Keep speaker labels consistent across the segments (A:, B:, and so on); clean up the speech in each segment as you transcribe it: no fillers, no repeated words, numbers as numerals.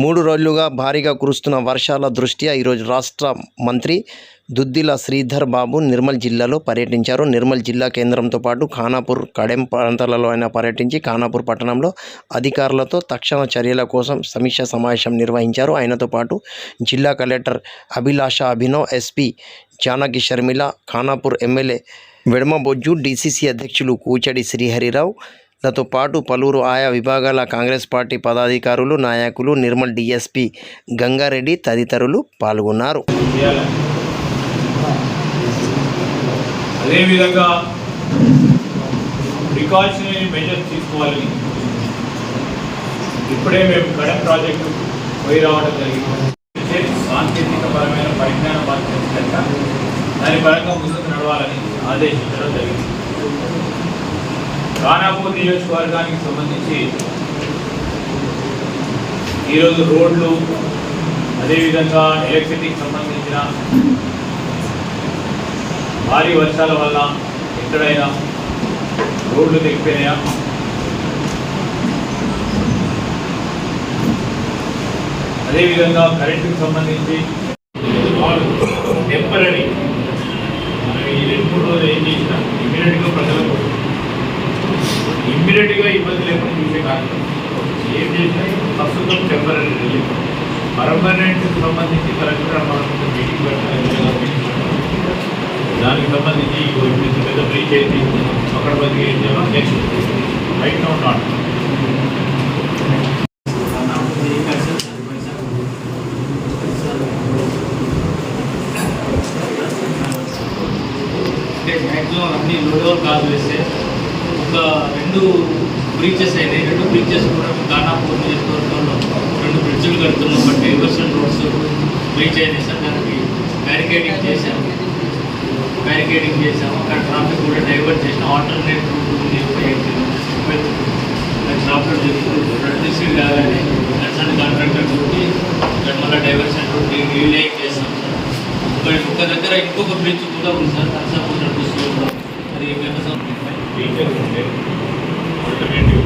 A: 3 రోజులుగా భారీగా కురుస్తున్న వర్షాల దృష్ట్యా ఈరోజు రాష్ట్ర మంత్రి దుద్దిల శ్రీధర్ బాబు నిర్మల్ జిల్లాలో పర్యటించారు. నిర్మల్ జిల్లా కేంద్రంతో పాటు ఖానాపూర్, కడెం ప్రాంతాలలో ఆయన పర్యటించి ఖానాపూర్ పట్టణంలో అధికారులతో తక్షణ చర్యల కోసం సమీక్ష సమావేశం నిర్వహించారు. ఆయనతో పాటు జిల్లా collector Abhilasha Abhinav, SP Janaki Sharmila, Khanapur MLA Vedma Bojju, DCC అధ్యక్షులు కూచడి శ్రీహరిరావు లతో పాటు పలువురు ఆయా విభాగాల కాంగ్రెస్ పార్టీ పదాధికారులు, నాయకులు, నిర్మల్ డీఎస్పీ గంగారెడ్డి తదితరులు పాల్గొన్నారు.
B: అదేవిధంగా ప్రికాషనరీ మెజర్స్ తీసుకోవాలని ఇప్పుడే మేము కడెం ప్రాజెక్టు పోయి రావడం జరిగింది. సాంకేతికపరమైన పరిజ్ఞానం మార్చేసినాక దాని పరంగా ముందుకు నడవాలని ఆదేశించడం జరిగింది. ఖానాపూర్ నియోజకవర్గానికి సంబంధించి ఈరోజు రోడ్లు, అదేవిధంగా ఎలక్ట్రిసిటీకి సంబంధించిన భారీ వర్షాల వల్ల ఎక్కడైనా రోడ్లు తెగిపోయినాయా, అదేవిధంగా కరెంటుకి సంబంధించి టెంపరీ మనం ఈ 2-3 రోజులు ఏం చేసినా ఇమ్మీడియట్గా ప్రజలకు ఇమ్మీడియట్గా ఇబ్బంది లేకుండా చూసే కార్యక్రమం ఏం చేసినా ప్రస్తుతం టెంపరీ రిలీఫ్. పర్మనెంట్కి సంబంధించి కలెక్టర్ మనం మీటింగ్ పెట్టాలి. దానికి సంబంధించి ఇప్పుడు పెద్ద బ్రీచ్ అయితే అక్కడ బతికి ఏం చేయాలో next right now not
C: maximum అన్ని లోడోర్ కాదు వేస్తే ఒక 2 బ్రిడ్జెస్ అయినాయి. 2 బ్రిడ్జెస్ కూడా ఖానాపూర్ నియోజకవర్గంలో 2 బ్రిడ్జులు కడుతున్నాం. బట్ డైవర్షన్ రోడ్స్ బ్రీచ్ అయినాయి సార్. దానికి బ్యారికేడింగ్ చేశాము. అక్కడ ట్రాఫిక్ కూడా డైవర్ట్ చేసిన ఆల్టర్నేట్ రూట్ ట్రాఫిక్ రిసీవ్ కాగానే నర్సరీ కాంట్రాక్టర్ తోటి మళ్ళీ డైవర్షన్ రూట్ రీలైన్ చేస్తాం సార్. ఒక దగ్గర ఇంకొక బ్రిడ్జ్ కూడా ఉంది సార్, నర్సాపూర్ నడుపులో. అది
B: ఆల్టర్నేటివ్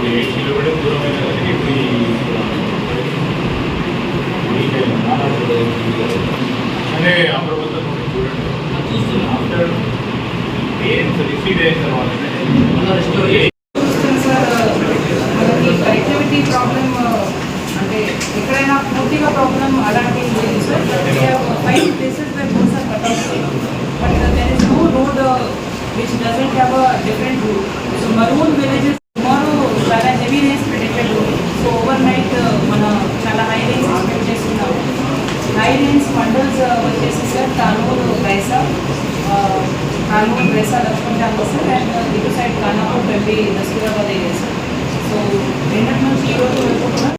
B: ఏసీలో కూడా దూరమైన అనే అప్రమత్తం చూడండి. ఆఫ్టర్ ఏం రిసీవ్ అయిన తర్వాత
D: కనెక్టివిటీ ప్రాబ్లమ్ అంటే ఎక్కడైనా పూర్తిగా ప్రాబ్లమ్ అలాంటివి లేదు sir. 5 places where roads are cut off, but there is no road which doesn't have a different route. So Maroon villages tomorrow చాలా heavy rains predicted. So overnight మన చాలా high rains expect చేస్తున్నాము. high rains mandals వచ్చేసి sir Kanuru, Raisa, Laxman Tangal sir, and ఇటు side Khanapur, Pembi, Nasirabad area sir. So నిన్నటి నుంచి ఈ రోజు వరకు కూడా